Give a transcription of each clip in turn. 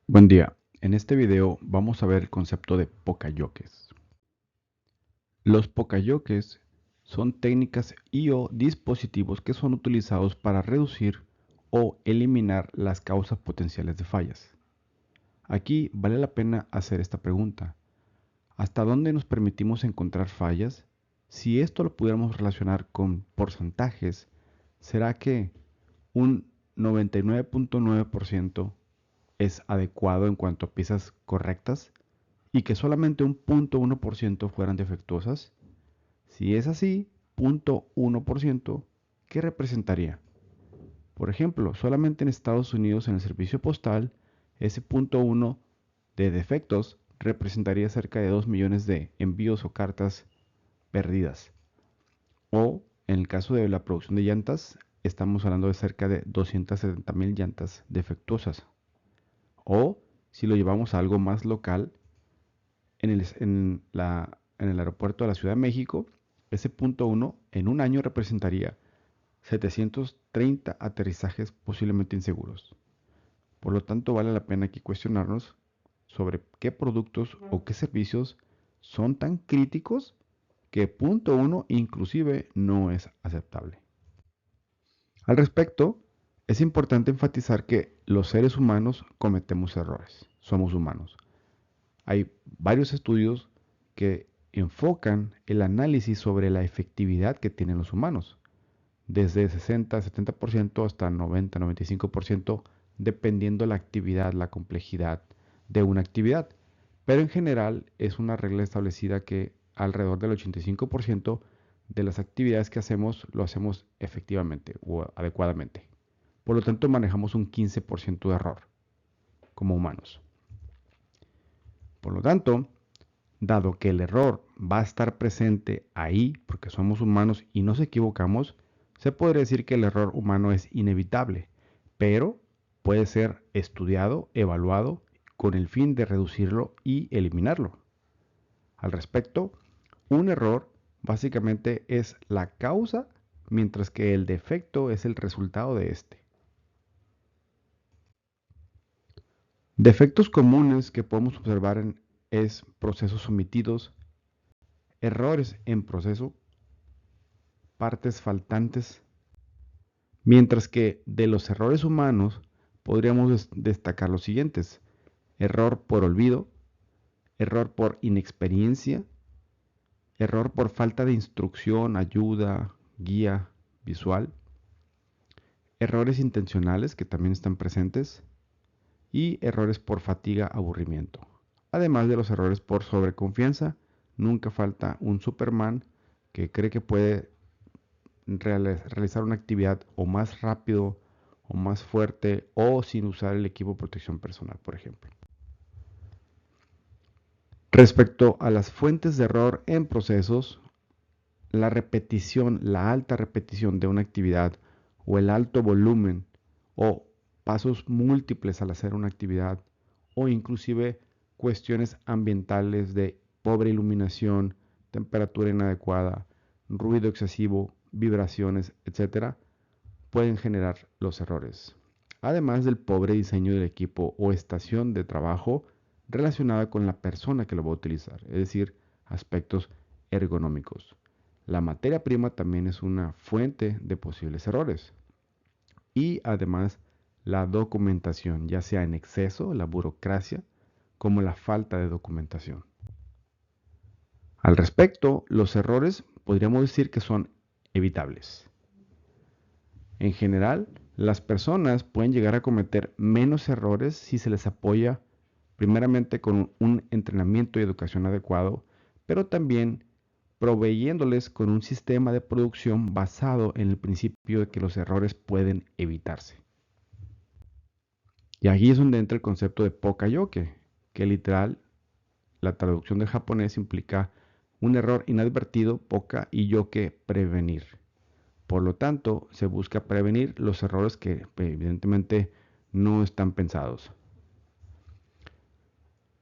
Buen día. En este video vamos a ver el concepto de pokayokes. Los pokayokes son técnicas y o dispositivos que son utilizados para reducir o eliminar las causas potenciales de fallas. Aquí vale la pena hacer esta pregunta. ¿Hasta dónde nos permitimos encontrar fallas? Si esto lo pudiéramos relacionar con porcentajes, ¿será que un 99.9% es adecuado en cuanto a piezas correctas y que solamente un 0.1% fueran defectuosas? Si es así, 0.1%, ¿qué representaría? Por ejemplo, solamente en Estados Unidos en el servicio postal, ese 0.1 de defectos representaría cerca de 2 millones de envíos o cartas perdidas. O en el caso de la producción de llantas, estamos hablando de cerca de 270,000 llantas defectuosas. O si lo llevamos a algo más local, en el aeropuerto de la Ciudad de México, ese 0.1 en un año representaría 730 aterrizajes posiblemente inseguros. Por lo tanto, vale la pena aquí cuestionarnos sobre qué productos o qué servicios son tan críticos que 0.1 inclusive no es aceptable. Al respecto, es importante enfatizar que los seres humanos cometemos errores, somos humanos. Hay varios estudios que enfocan el análisis sobre la efectividad que tienen los humanos, desde 60-70% hasta 90-95%, dependiendo la actividad, la complejidad de una actividad. Pero en general es una regla establecida que alrededor del 85% de las actividades que hacemos lo hacemos efectivamente o adecuadamente. Por lo tanto, manejamos un 15% de error como humanos. Por lo tanto, dado que el error va a estar presente ahí porque somos humanos y nos equivocamos, se podría decir que el error humano es inevitable, pero puede ser estudiado, evaluado con el fin de reducirlo y eliminarlo. Al respecto, un error básicamente es la causa, mientras que el defecto es el resultado de este. Defectos comunes que podemos observar es procesos omitidos, errores en proceso, partes faltantes, mientras que de los errores humanos podríamos destacar los siguientes: error por olvido, error por inexperiencia, error por falta de instrucción, ayuda, guía visual, errores intencionales que también están presentes y errores por fatiga, aburrimiento. Además de los errores por sobreconfianza, nunca falta un Superman que cree que puede realizar una actividad o más rápido o más fuerte o sin usar el equipo de protección personal, por ejemplo. Respecto a las fuentes de error en procesos, la repetición, la alta repetición de una actividad o el alto volumen o pasos múltiples al hacer una actividad o inclusive cuestiones ambientales de pobre iluminación, temperatura inadecuada, ruido excesivo, vibraciones, etcétera, pueden generar los errores. Además del pobre diseño del equipo o estación de trabajo relacionada con la persona que lo va a utilizar, es decir, aspectos ergonómicos. La materia prima también es una fuente de posibles errores. Y además la documentación, ya sea en exceso, la burocracia, como la falta de documentación. Al respecto, los errores podríamos decir que son evitables. En general, las personas pueden llegar a cometer menos errores si se les apoya primeramente con un entrenamiento y educación adecuado, pero también proveyéndoles con un sistema de producción basado en el principio de que los errores pueden evitarse. Y aquí es donde entra el concepto de pokayoke, que literal, la traducción del japonés implica un error inadvertido, poka y yoke, prevenir. Por lo tanto, se busca prevenir los errores que evidentemente no están pensados.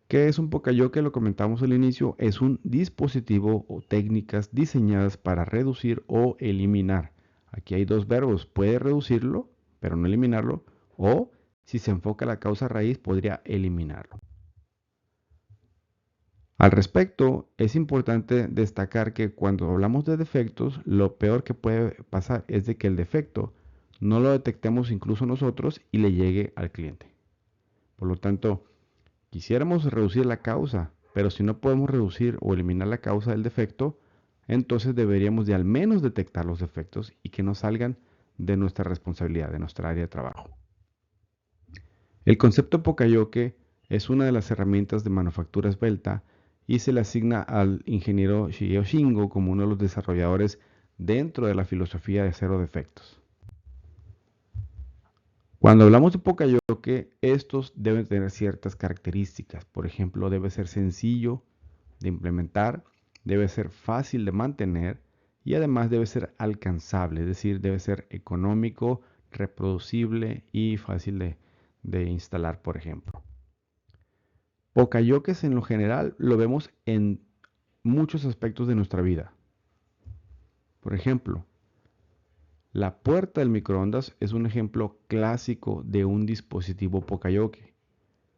¿Qué es un pokayoke? Lo comentamos al inicio, es un dispositivo o técnicas diseñadas para reducir o eliminar. Aquí hay dos verbos, puede reducirlo, pero no eliminarlo, o Si se enfoca la causa raíz, podría eliminarlo. Al respecto, es importante destacar que cuando hablamos de defectos, lo peor que puede pasar es de que el defecto no lo detectemos incluso nosotros y le llegue al cliente. Por lo tanto, quisiéramos reducir la causa, pero si no podemos reducir o eliminar la causa del defecto, entonces deberíamos de al menos detectar los defectos y que no salgan de nuestra responsabilidad, de nuestra área de trabajo. El concepto Poka-Yoke es una de las herramientas de manufactura esbelta y se le asigna al ingeniero Shigeo Shingo como uno de los desarrolladores dentro de la filosofía de cero defectos. Cuando hablamos de Poka-Yoke, estos deben tener ciertas características. Por ejemplo, debe ser sencillo de implementar, debe ser fácil de mantener y además debe ser alcanzable, es decir, debe ser económico, reproducible y fácil de instalar, por ejemplo. Pokayokes en lo general lo vemos en muchos aspectos de nuestra vida. Por ejemplo, la puerta del microondas es un ejemplo clásico de un dispositivo Pokayoke.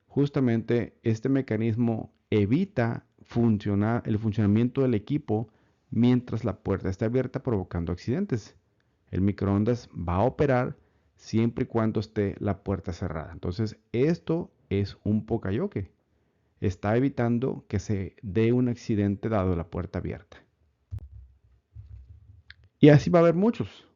Justamente este mecanismo evita el funcionamiento del equipo mientras la puerta está abierta, provocando accidentes. El microondas va a operar siempre y cuando esté la puerta cerrada. Entonces, esto es un Pokayoke. Está evitando que se dé un accidente dado la puerta abierta. Y así va a haber muchos.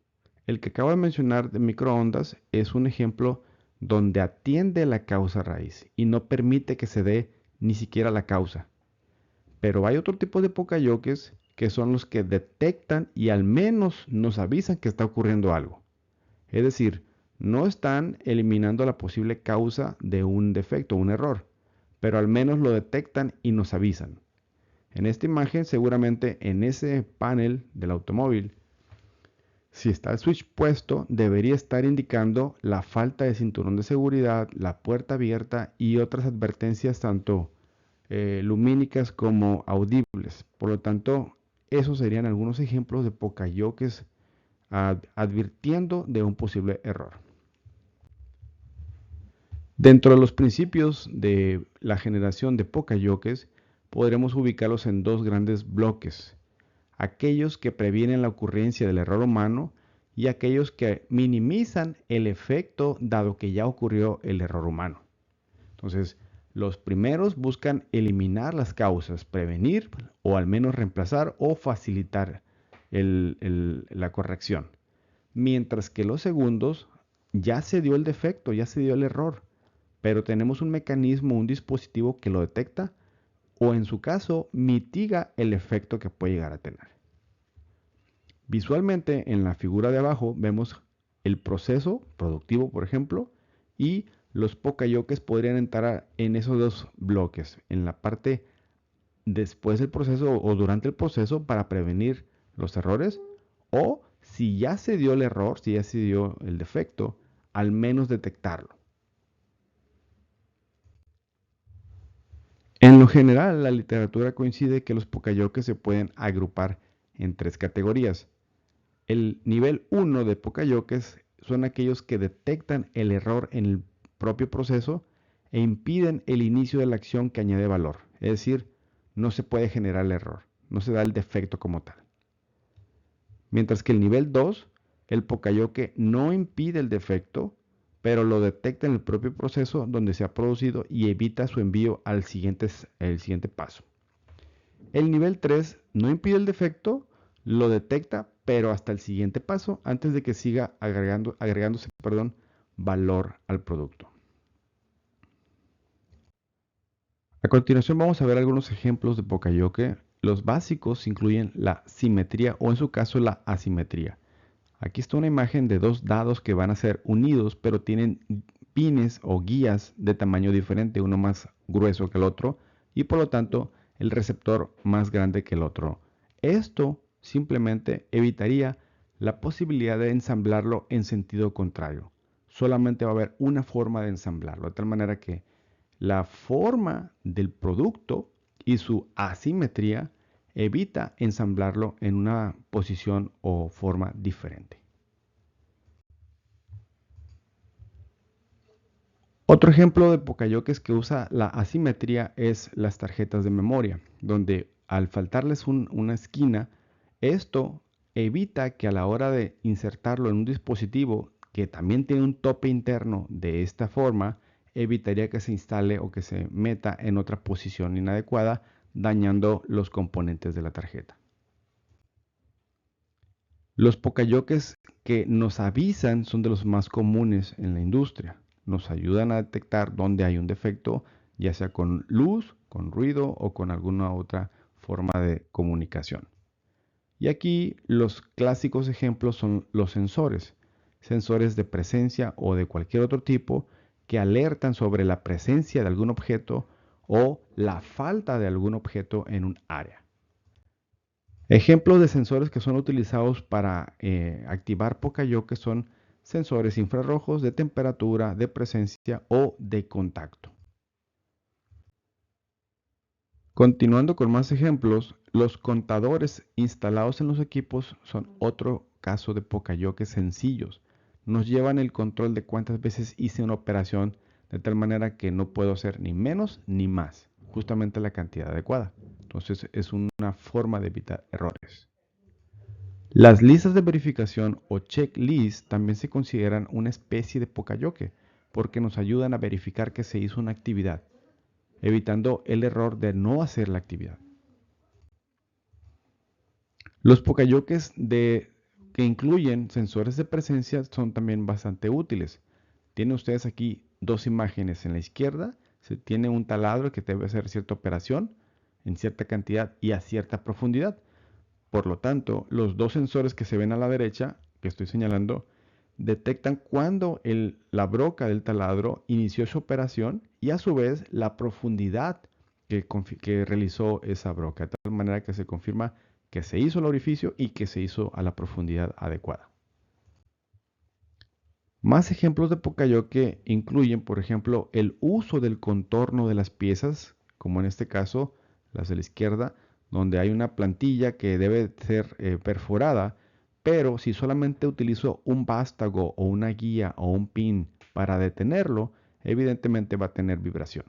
El que acabo de mencionar de microondas es un ejemplo donde atiende la causa raíz y no permite que se dé ni siquiera la causa. Pero hay otro tipo de Pokayokes que son los que detectan y al menos nos avisan que está ocurriendo algo. Es decir, no están eliminando la posible causa de un defecto, un error, pero al menos lo detectan y nos avisan. En esta imagen, seguramente en ese panel del automóvil, si está el switch puesto, debería estar indicando la falta de cinturón de seguridad, la puerta abierta y otras advertencias tanto lumínicas como audibles. Por lo tanto, esos serían algunos ejemplos de Pokayokes advirtiendo de un posible error. Dentro de los principios de la generación de Pokayokes, podremos ubicarlos en dos grandes bloques: aquellos que previenen la ocurrencia del error humano y aquellos que minimizan el efecto dado que ya ocurrió el error humano. Entonces, los primeros buscan eliminar las causas, prevenir o al menos reemplazar o facilitar la corrección. Mientras que los segundos ya se dio el defecto, ya se dio el error, pero tenemos un mecanismo, un dispositivo que lo detecta o en su caso mitiga el efecto que puede llegar a tener. Visualmente en la figura de abajo vemos el proceso productivo, por ejemplo, y los Pokayokes podrían entrar en esos dos bloques, en la parte después del proceso o durante el proceso para prevenir los errores, o si ya se dio el error, si ya se dio el defecto, al menos detectarlo. En lo general, la literatura coincide que los Pokayokes se pueden agrupar en tres categorías. El nivel 1 de Pokayokes son aquellos que detectan el error en el propio proceso e impiden el inicio de la acción que añade valor. Es decir, no se puede generar el error, no se da el defecto como tal. Mientras que el nivel 2, el Pokayoke no impide el defecto, pero lo detecta en el propio proceso donde se ha producido y evita su envío al siguiente paso. El nivel 3 no impide el defecto, lo detecta, pero hasta el siguiente paso antes de que siga agregándose valor al producto. A continuación vamos a ver algunos ejemplos de Pokayoke. Los básicos incluyen la simetría o en su caso la asimetría. Aquí está una imagen de dos dados que van a ser unidos, pero tienen pines o guías de tamaño diferente, uno más grueso que el otro y por lo tanto el receptor más grande que el otro. Esto simplemente evitaría la posibilidad de ensamblarlo en sentido contrario. Solamente va a haber una forma de ensamblarlo, de tal manera que la forma del producto y su asimetría evita ensamblarlo en una posición o forma diferente. Otro ejemplo de Pocayoques que usa la asimetría es las tarjetas de memoria, donde al faltarles una esquina, esto evita que a la hora de insertarlo en un dispositivo que también tiene un tope interno de esta forma, evitaría que se instale o que se meta en otra posición inadecuada, dañando los componentes de la tarjeta. Los Pocayoques que nos avisan son de los más comunes en la industria. Nos ayudan a detectar dónde hay un defecto, ya sea con luz, con ruido o con alguna otra forma de comunicación. Y aquí los clásicos ejemplos son los sensores. Sensores de presencia o de cualquier otro tipo que alertan sobre la presencia de algún objeto o la falta de algún objeto en un área. Ejemplos de sensores que son utilizados para activar Pocayoke son sensores infrarrojos de temperatura, de presencia o de contacto. Continuando con más ejemplos, los contadores instalados en los equipos son otro caso de Pocayoke sencillos. Nos llevan el control de cuántas veces hice una operación de tal manera que no puedo hacer ni menos ni más, justamente la cantidad adecuada. Entonces es una forma de evitar errores. Las listas de verificación o checklist también se consideran una especie de Pocayoke porque nos ayudan a verificar que se hizo una actividad, evitando el error de no hacer la actividad. Los Pocayokes que incluyen sensores de presencia son también bastante útiles. Tienen ustedes aquí dos imágenes. En la izquierda se tiene un taladro que debe hacer cierta operación en cierta cantidad y a cierta profundidad. Por lo tanto, los dos sensores que se ven a la derecha, que estoy señalando, detectan cuando la broca del taladro inició su operación y a su vez la profundidad que realizó esa broca, de tal manera que se confirma que se hizo el orificio y que se hizo a la profundidad adecuada. Más ejemplos de Pocayoke incluyen, por ejemplo, el uso del contorno de las piezas, como en este caso las de la izquierda, donde hay una plantilla que debe ser perforada, pero si solamente utilizo un vástago o una guía o un pin para detenerlo, evidentemente va a tener vibración.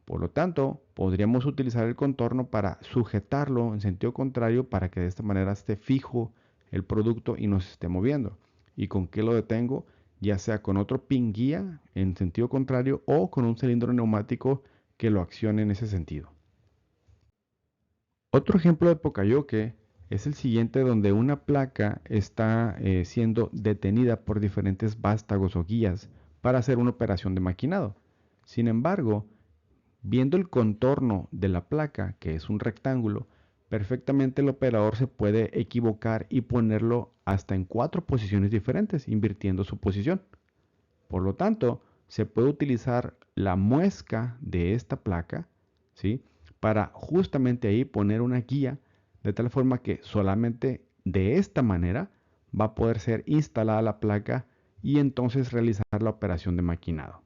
Por lo tanto, podríamos utilizar el contorno para sujetarlo en sentido contrario para que de esta manera esté fijo el producto y no se esté moviendo. ¿Y con qué lo detengo? Ya sea con otro pin guía en sentido contrario o con un cilindro neumático que lo accione en ese sentido. Otro ejemplo de Pocayoke es el siguiente, donde una placa está siendo detenida por diferentes vástagos o guías para hacer una operación de maquinado. Sin embargo, viendo el contorno de la placa, que es un rectángulo, perfectamente el operador se puede equivocar y ponerlo hasta en 4 posiciones diferentes, invirtiendo su posición. Por lo tanto, se puede utilizar la muesca de esta placa, ¿sí?, para justamente ahí poner una guía de tal forma que solamente de esta manera va a poder ser instalada la placa y entonces realizar la operación de maquinado.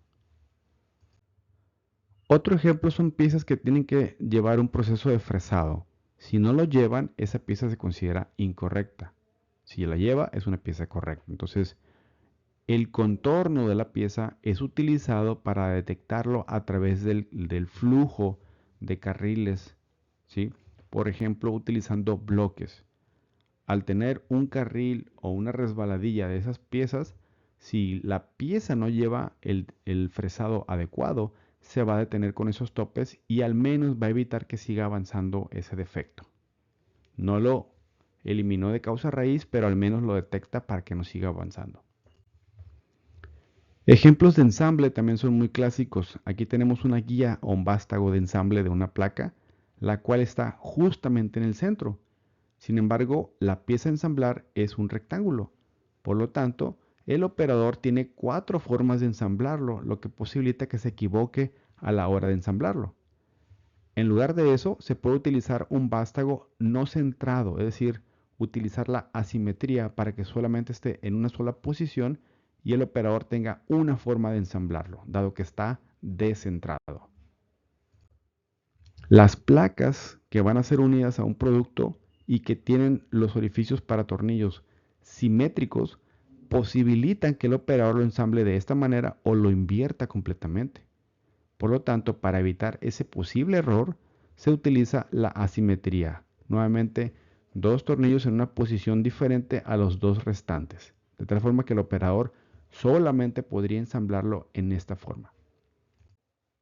Otro ejemplo son piezas que tienen que llevar un proceso de fresado. Si no lo llevan, esa pieza se considera incorrecta. Si la lleva, es una pieza correcta. Entonces, el contorno de la pieza es utilizado para detectarlo a través del flujo de carriles, ¿sí? Por ejemplo, utilizando bloques. Al tener un carril o una resbaladilla de esas piezas, si la pieza no lleva el fresado adecuado, se va a detener con esos topes y al menos va a evitar que siga avanzando ese defecto. No lo eliminó de causa raíz, pero al menos lo detecta para que no siga avanzando. Ejemplos de ensamble también son muy clásicos. Aquí tenemos una guía o un vástago de ensamble de una placa, la cual está justamente en el centro. Sin embargo, la pieza a ensamblar es un rectángulo. Por lo tanto, el operador tiene 4 formas de ensamblarlo, lo que posibilita que se equivoque a la hora de ensamblarlo. En lugar de eso, se puede utilizar un vástago no centrado, es decir, utilizar la asimetría para que solamente esté en una sola posición y el operador tenga una forma de ensamblarlo, dado que está descentrado. Las placas que van a ser unidas a un producto y que tienen los orificios para tornillos simétricos imposibilitan que el operador lo ensamble de esta manera o lo invierta completamente. Por lo tanto, para evitar ese posible error, se utiliza la asimetría. Nuevamente, dos tornillos en una posición diferente a los dos restantes, de tal forma que el operador solamente podría ensamblarlo en esta forma.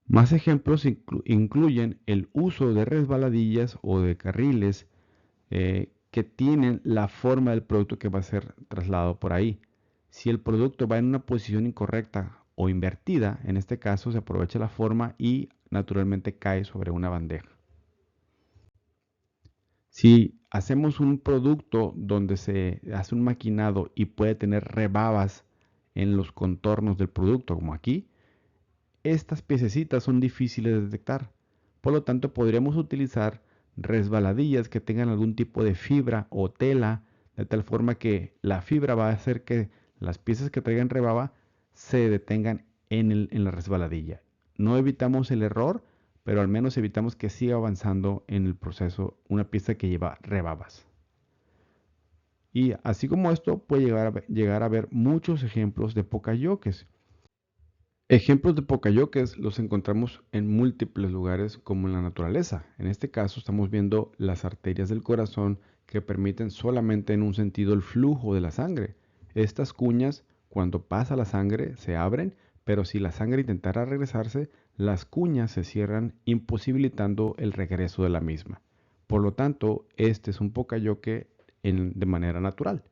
Más ejemplos incluyen el uso de resbaladillas o de carriles que tienen la forma del producto que va a ser trasladado por ahí. Si el producto va en una posición incorrecta o invertida, en este caso se aprovecha la forma y naturalmente cae sobre una bandeja. Si hacemos un producto donde se hace un maquinado y puede tener rebabas en los contornos del producto, como aquí, estas piececitas son difíciles de detectar. Por lo tanto, podríamos utilizar resbaladillas que tengan algún tipo de fibra o tela, de tal forma que la fibra va a hacer que las piezas que traigan rebaba se detengan en la resbaladilla. No evitamos el error, pero al menos evitamos que siga avanzando en el proceso una pieza que lleva rebabas. Y así como esto, puede llegar a haber muchos ejemplos de pokayokes. Ejemplos de pokayokes los encontramos en múltiples lugares como en la naturaleza. En este caso estamos viendo las arterias del corazón que permiten solamente en un sentido el flujo de la sangre. Estas cuñas, cuando pasa la sangre, se abren, pero si la sangre intentara regresarse, las cuñas se cierran imposibilitando el regreso de la misma. Por lo tanto, este es un pokayoke de manera natural.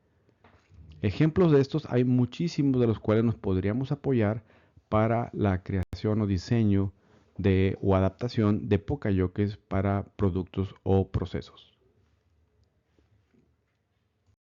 Ejemplos de estos hay muchísimos de los cuales nos podríamos apoyar para la creación o diseño o adaptación de pokayokes para productos o procesos.